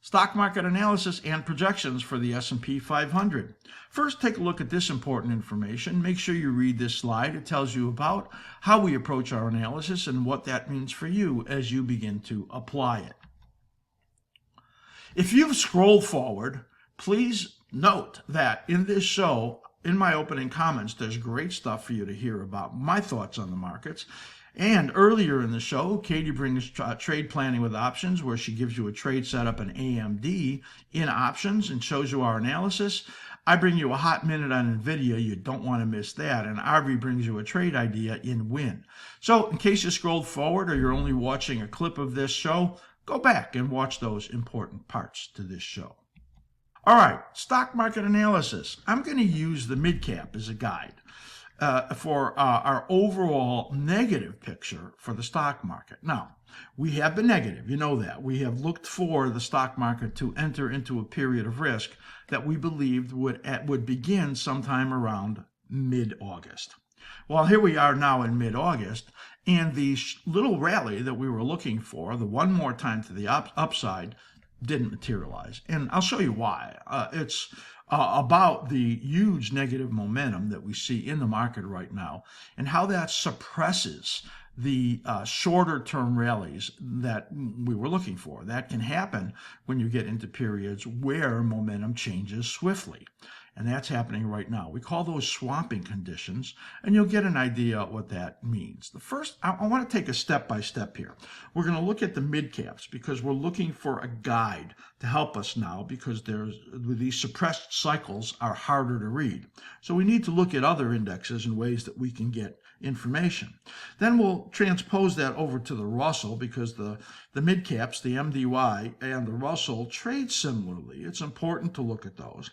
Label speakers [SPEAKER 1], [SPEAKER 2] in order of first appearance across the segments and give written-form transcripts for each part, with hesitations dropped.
[SPEAKER 1] Stock market analysis and projections for the S&P 500. First, take a look at this important information. Make sure you read this slide. It tells you about how we approach our analysis and what that means for you as you begin to apply it. If you've scrolled forward, please note that in this show, in my opening comments, there's great stuff for you to hear about my thoughts on the markets. And earlier in the show, Katie brings trade planning with options, where she gives you a trade setup in AMD in options and shows you our analysis. I bring you a hot minute on NVIDIA. You don't want to miss that. And Arvi brings you a trade idea in WIN. So in case you scrolled forward or you're only watching a clip of this show, go back and watch those important parts to this show. All right, stock market analysis. I'm going to use the mid cap as a guide for our overall negative picture for the stock market. Now, we have been negative, you know that. We have looked for the stock market to enter into a period of risk that we believed would begin sometime around mid-August. Well, here we are now in mid-August, and the little rally that we were looking for, the one more time to the upside, didn't materialize. And I'll show you why. It's about the huge negative momentum that we see in the market right now and how that suppresses the shorter term rallies that we were looking for. That can happen when you get into periods where momentum changes swiftly. And that's happening right now. We call those swamping conditions, and you'll get an idea what that means. The first, I want to take a step by step here. We're going to look at the mid caps because we're looking for a guide to help us now, because these suppressed cycles are harder to read. So we need to look at other indexes and ways that we can get information. Then we'll transpose that over to the Russell, because the mid caps, the MDY and the Russell, trade similarly. It's important to look at those.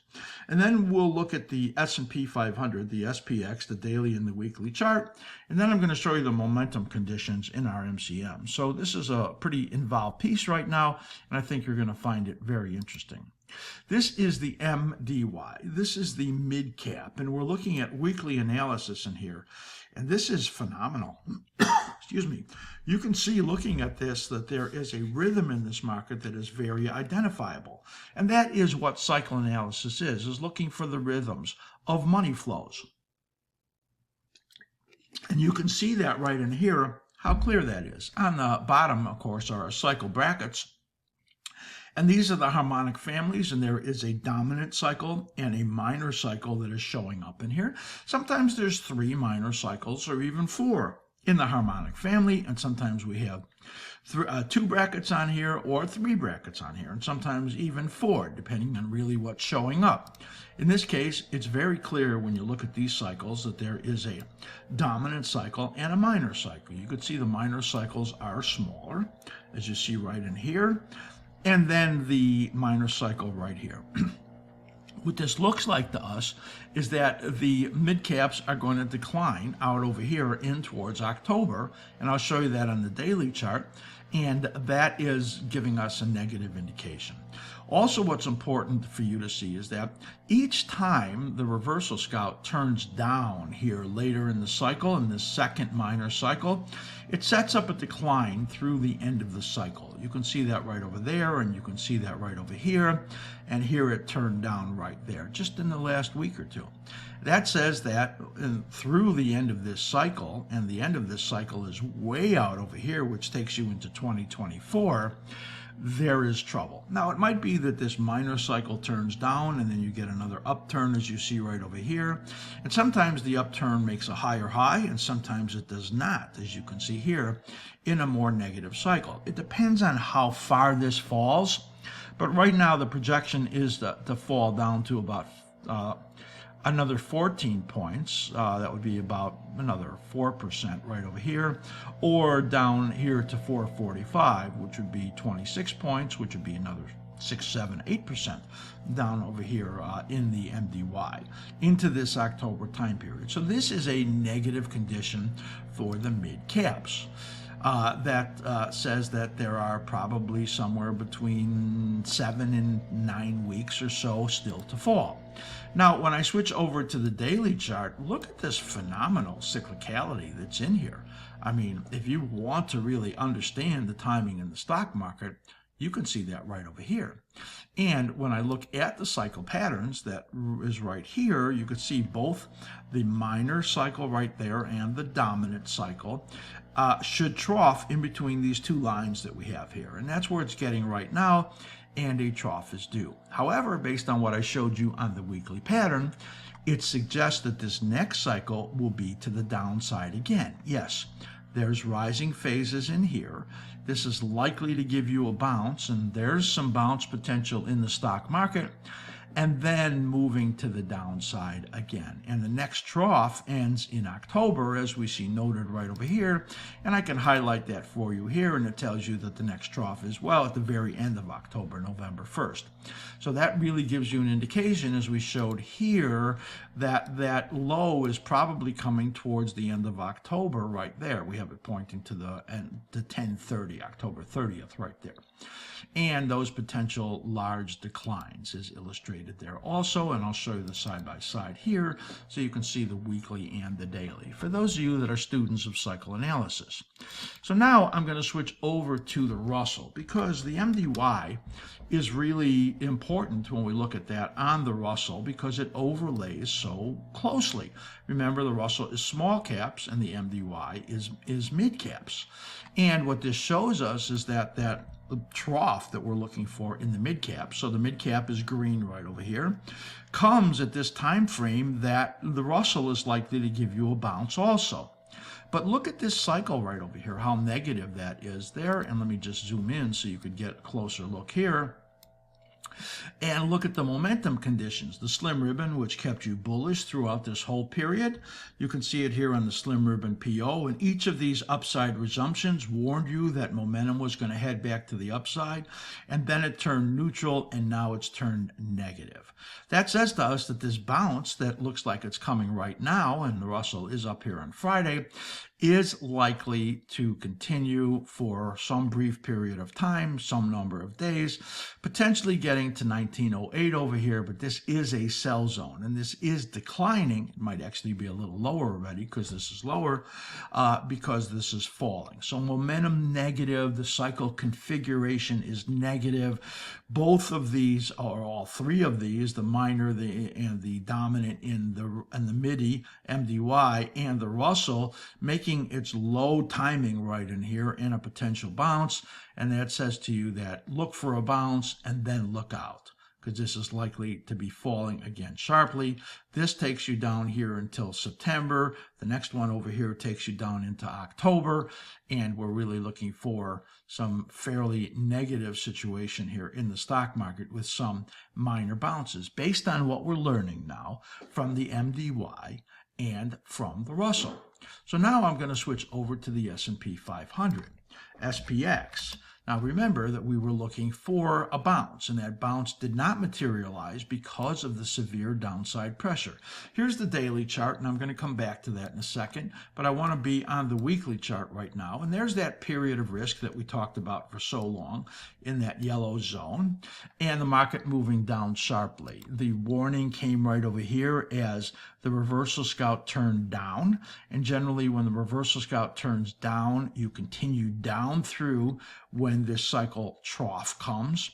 [SPEAKER 1] And then we'll look at the S&P 500, the SPX, the daily and the weekly chart. And then I'm going to show you the momentum conditions in our MCM. So this is a pretty involved piece right now, and I think you're going to find it very interesting. This is the MDY. This is the mid cap, and we're looking at weekly analysis in here. And this is phenomenal. Excuse me. You can see, looking at this, that there is a rhythm in this market that is very identifiable. And that is what cycle analysis is looking for the rhythms of money flows. And you can see that right in here, how clear that is. On the bottom, of course, are our cycle brackets. And these are the harmonic families, and there is a dominant cycle and a minor cycle that is showing up in here. Sometimes there's 3 minor cycles or even 4 in the harmonic family, and sometimes we have 2 brackets on here or 3 brackets on here, and sometimes even 4, depending on really what's showing up. In this case, it's very clear when you look at these cycles that there is a dominant cycle and a minor cycle. You could see the minor cycles are smaller, as you see right in here. And then the minor cycle right here. What this looks like to us is that the mid caps are going to decline out over here in towards October, and I'll show you that on the daily chart, and that is giving us a negative indication. Also, what's important for you to see is that each time the reversal scout turns down here later in the cycle, in the second minor cycle, it sets up a decline through the end of the cycle. You can see that right over there, and you can see that right over here, and here it turned down right there, just in the last week or two. That says that through the end of this cycle, and the end of this cycle is way out over here, which takes you into 2024, there is trouble. Now, it might be that this minor cycle turns down and then you get another upturn, as you see right over here. And sometimes the upturn makes a higher high, and sometimes it does not, as you can see here, in a more negative cycle. It depends on how far this falls, but right now the projection is to fall down to about another 14 points. That would be about another 4% right over here, or down here to 445, which would be 26 points, which would be another 6, 7, 8% down over here in the MDY into this October time period. So this is a negative condition for the mid caps. That says that there are probably somewhere between 7 and 9 weeks or so still to fall. Now, when I switch over to the daily chart, look at this phenomenal cyclicality that's in here. I mean, if you want to really understand the timing in the stock market, You can see that right over here. And when I look at the cycle patterns, that is right here, you can see both the minor cycle right there and the dominant cycle should trough in between these two lines that we have here. And that's where it's getting right now, and a trough is due. However, based on what I showed you on the weekly pattern, it suggests that this next cycle will be to the downside again. Yes, there's rising phases in here. This is likely to give you a bounce, and there's some bounce potential in the stock market, and then moving to the downside again. And the next trough ends in October, as we see noted right over here, and I can highlight that for you here, and it tells you that the next trough is, well, at the very end of October, November 1st. So that really gives you an indication, as we showed here, that that low is probably coming towards the end of October right there. We have it pointing to the 10/30, October 30th right there. And those potential large declines is illustrated there also, and I'll show you the side-by-side here so you can see the weekly and the daily, for those of you that are students of cycle analysis. So now I'm going to switch over to the Russell, because the MDY is really important when we look at that on the Russell, because it overlays so closely. Remember, the Russell is small caps and the MDY is mid caps. And what this shows us is that the trough that we're looking for in the mid cap, so the mid cap is green right over here, comes at this time frame that the Russell is likely to give you a bounce also. But look at this cycle right over here, how negative that is there. And let me just zoom in so you could get a closer look here. And look at the momentum conditions. The slim ribbon, which kept you bullish throughout this whole period. You can see it here on the slim ribbon PO. And each of these upside resumptions warned you that momentum was going to head back to the upside. And then it turned neutral, and now it's turned negative. That says to us that this bounce that looks like it's coming right now, and the Russell is up here on Friday, is likely to continue for some brief period of time, some number of days, potentially getting to 1908 over here, but this is a sell zone, and this is declining. It might actually be a little lower already because this is lower, because this is falling. So momentum negative, the cycle configuration is negative. Both of these, or all three of these, the minor and the dominant in the MIDI, MDY, and the Russell, making its low timing right in here and a potential bounce. And that says to you that look for a bounce and then look out, because this is likely to be falling again sharply. This takes you down here until September. The next one over here takes you down into October. And we're really looking for some fairly negative situation here in the stock market with some minor bounces based on what we're learning now from the MDY and from the Russell. So now I'm going to switch over to the S&P 500, SPX. Now remember that we were looking for a bounce, and that bounce did not materialize because of the severe downside pressure. Here's the daily chart, and I'm going to come back to that in a second, but I want to be on the weekly chart right now. And there's that period of risk that we talked about for so long in that yellow zone, and the market moving down sharply. The warning came right over here as the reversal scout turned down, and generally when the reversal scout turns down, you continue down through when this cycle trough comes.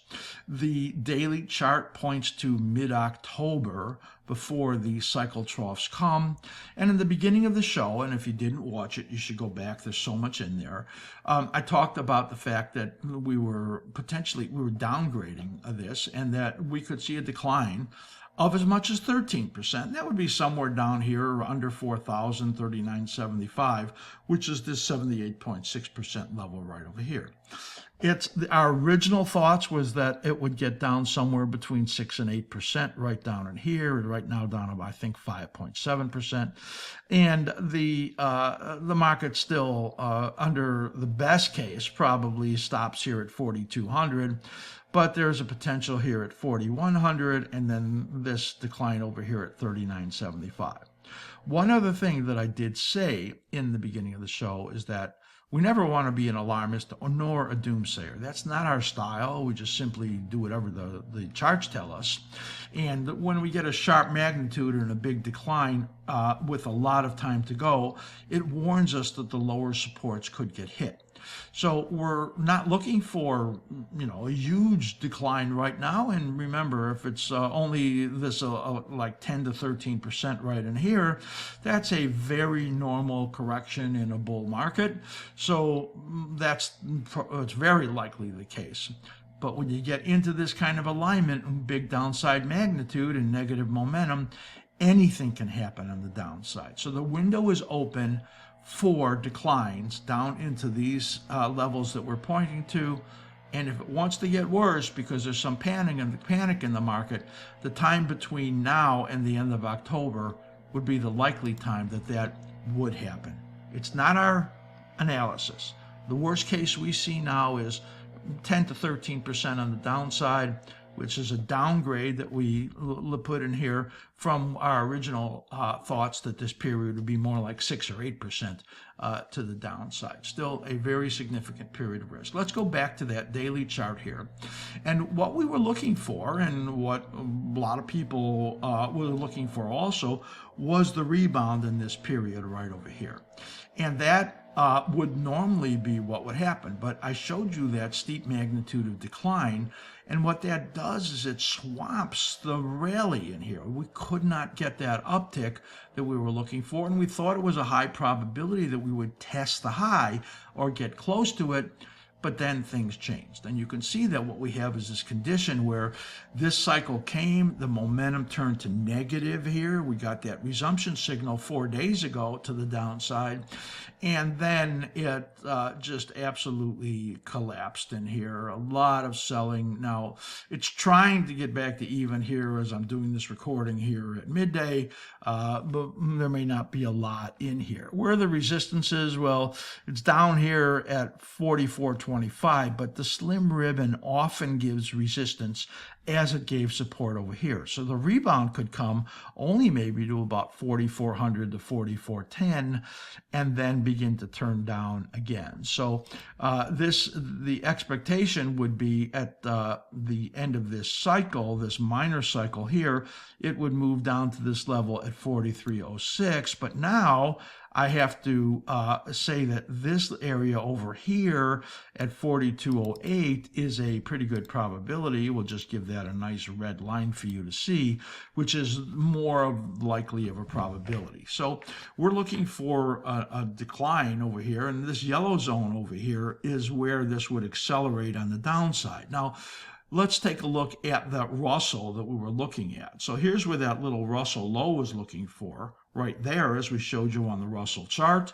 [SPEAKER 1] The daily chart points to mid-October before the cycle troughs come. And in the beginning of the show, and if you didn't watch it, you should go back, there's so much in there, I talked about the fact that we were downgrading this, and that we could see a decline of as much as 13%. That would be somewhere down here under 4,000, 39.75, which is this 78.6% level right over here. Our original thoughts was that it would get down somewhere between 6 and 8% right down in here, and right now down to, I think, 5.7%. And the market still, under the best case, probably stops here at 4,200. But there's a potential here at 4,100, and then this decline over here at 39.75. One other thing that I did say in the beginning of the show is that we never want to be an alarmist nor a doomsayer. That's not our style. We just simply do whatever the charts tell us. And when we get a sharp magnitude and a big decline with a lot of time to go, it warns us that the lower supports could get hit. So we're not looking for, a huge decline right now. And remember, if it's only this like 10 to 13% right in here, that's a very normal correction in a bull market. So it's very likely the case. But when you get into this kind of alignment, big downside magnitude and negative momentum, anything can happen on the downside. So the window is open for declines down into these levels that we're pointing to. And if it wants to get worse because there's some panic in the market, the time between now and the end of October would be the likely time that would happen. It's not our analysis. The worst case we see now is 10 to 13% on the downside, which is a downgrade that we put in here from our original thoughts that this period would be more like 6 or 8% to the downside. Still a very significant period of risk. Let's go back to that daily chart here. And what we were looking for, and what a lot of people were looking for also, was the rebound in this period right over here. And that would normally be what would happen, but I showed you that steep magnitude of decline, and what that does is it swamps the rally in here. We could not get that uptick that we were looking for, and we thought it was a high probability that we would test the high or get close to it, but then things changed. And you can see that what we have is this condition where this cycle came, the momentum turned to negative here. We got that resumption signal 4 days ago to the downside, and then it just absolutely collapsed in here. A lot of selling. Now, it's trying to get back to even here as I'm doing this recording here at midday, but there may not be a lot in here. Where are the resistances? Well, it's down here at 44.25, but the slim ribbon often gives resistance as it gave support over here. So the rebound could come only maybe to about 4400 to 4410 and then begin to turn down again. So the expectation would be at the end of this cycle, this minor cycle here, it would move down to this level at 4306. But now I have to say that this area over here at 4208 is a pretty good probability. We'll just give that a nice red line for you to see, which is more likely of a probability. So we're looking for a decline over here, and this yellow zone over here is where this would accelerate on the downside. Now, let's take a look at that Russell that we were looking at. So here's where that little Russell low was looking for, right there, as we showed you on the Russell chart.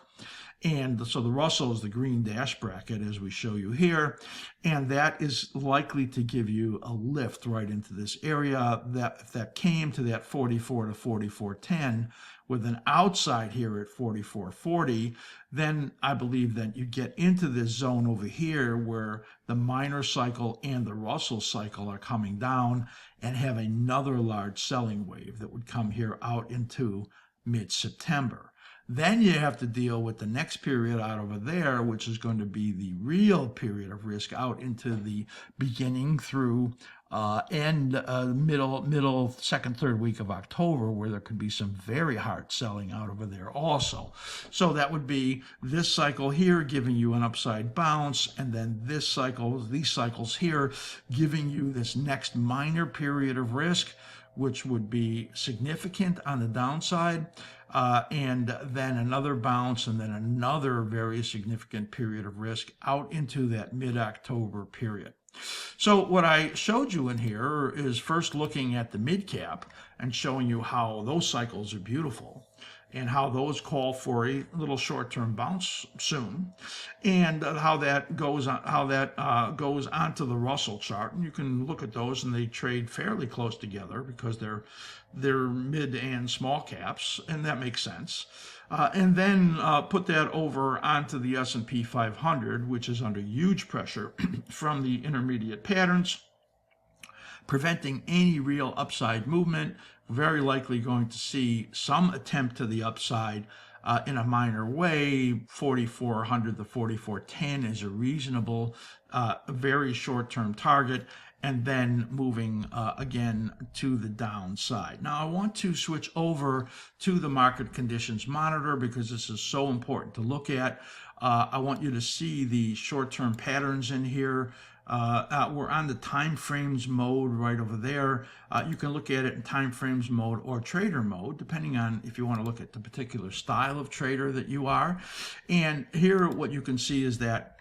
[SPEAKER 1] And so the Russell is the green dash bracket, as we show you here, and that is likely to give you a lift right into this area. That if that came to that 44 to 4410 with an outside here at 4440, then I believe that you get into this zone over here where the minor cycle and the Russell cycle are coming down and have another large selling wave that would come here out into mid-September. Then you have to deal with the next period out over there, which is going to be the real period of risk out into the beginning through middle, second, third week of October, where there could be some very hard selling out over there also. So that would be this cycle here giving you an upside bounce, and then this cycle, these cycles here, giving you this next minor period of risk, which would be significant on the downside, and then another bounce, and then another very significant period of risk out into that mid-October period. So what I showed you in here is first looking at the mid-cap and showing you how those cycles are beautiful and how those call for a little short-term bounce soon, and how that goes on, goes onto the Russell chart. And you can look at those, and they trade fairly close together because they're mid and small caps, and that makes sense. And then put that over onto the S&P 500, which is under huge pressure from the intermediate patterns, preventing any real upside movement. Very likely going to see some attempt to the upside in a minor way. 4400 to 4410 is a reasonable, very short-term target. and then moving again to the downside. Now I want to switch over to the market conditions monitor because this is so important to look at. I want you to see the short-term patterns in here. We're on the time frames mode right over there. You can look at it in time frames mode or trader mode, depending on if you want to look at the particular style of trader that you are. And here what you can see is that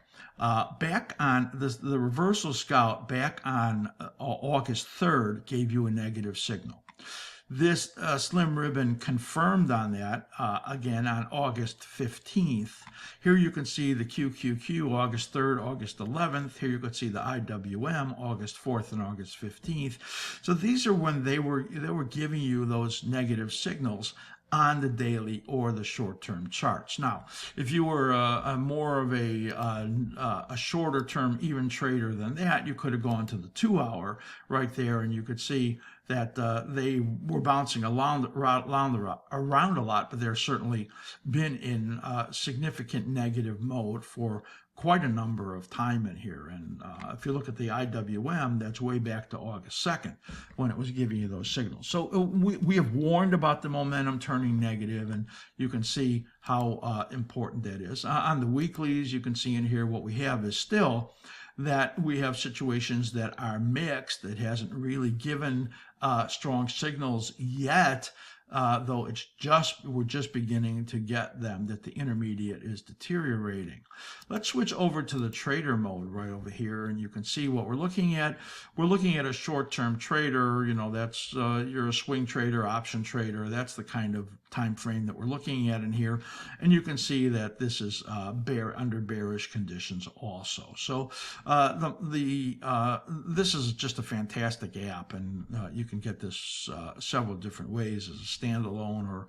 [SPEAKER 1] back on the reversal scout back on August 3rd gave you a negative signal. This slim ribbon confirmed on that again on August 15th. Here you can see the QQQ August 3rd, August 11th. Here you can see the IWM August 4th and August 15th. So these are when they were giving you those negative signals on the daily or the short-term charts. Now, if you were more of a shorter-term even trader than that, you could have gone to the 2-hour right there, and you could see that they were bouncing around a lot, but they're certainly been in significant negative mode for quite a number of time in here. And if you look at the IWM, that's way back to August 2nd when it was giving you those signals. So we have warned about the momentum turning negative, and you can see how important that is. On the weeklies, you can see in here what we have is still that we have situations that are mixed. It hasn't really given strong signals yet, though we're just beginning to get them, that the intermediate is deteriorating. Let's switch over to the trader mode right over here, and you can see what we're looking at. We're looking at a short-term trader. You know, that's you're a swing trader, option trader. That's the kind of time frame that we're looking at in here, and you can see that this is under bearish conditions also. So this is just a fantastic app, and you can get this several different ways as a standalone or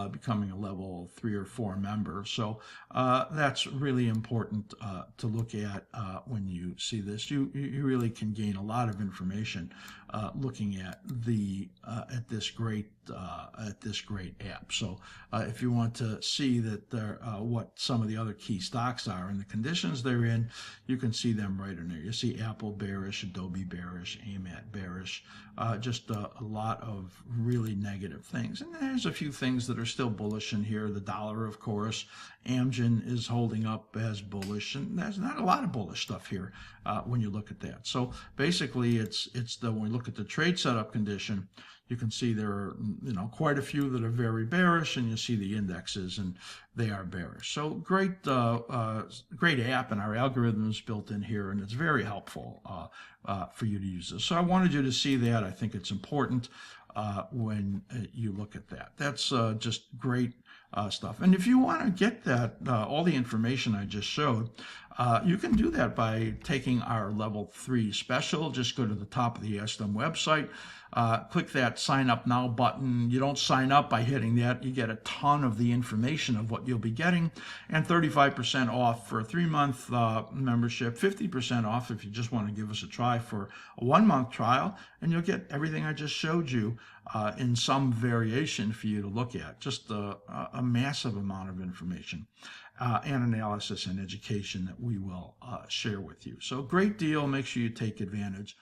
[SPEAKER 1] becoming a level 3 or 4 member. So that's really important to look at when you see this. You really can gain a lot of information looking at this great app. So if you want to see that what some of the other key stocks are and the conditions they're in, you can see them right in there. You see Apple bearish, Adobe bearish, AMAT bearish, just a lot of really negative things. And there's a few things that are still bullish in here. The dollar, of course, Amgen is holding up as bullish, and there's not a lot of bullish stuff here when you look at that. So basically, when we look at the trade setup condition, you can see there are quite a few that are very bearish, and you see the indexes and they are bearish. So great app, and our algorithm is built in here, and it's very helpful for you to use this. So I wanted you to see that. I think it's important when you look at that. That's just great stuff. And if you want to get that all the information I just showed, you can do that by taking our level 3 special. Just go to the top of the askSlim website, click that sign up now button. You don't sign up by hitting that. You get a ton of the information of what you'll be getting, and 35% off for a 3-month membership, 50% off if you just want to give us a try for a 1-month trial, and you'll get everything I just showed you in some variation for you to look at. Just a massive amount of information and analysis and education that we will share with you. So great deal. Make sure you take advantage.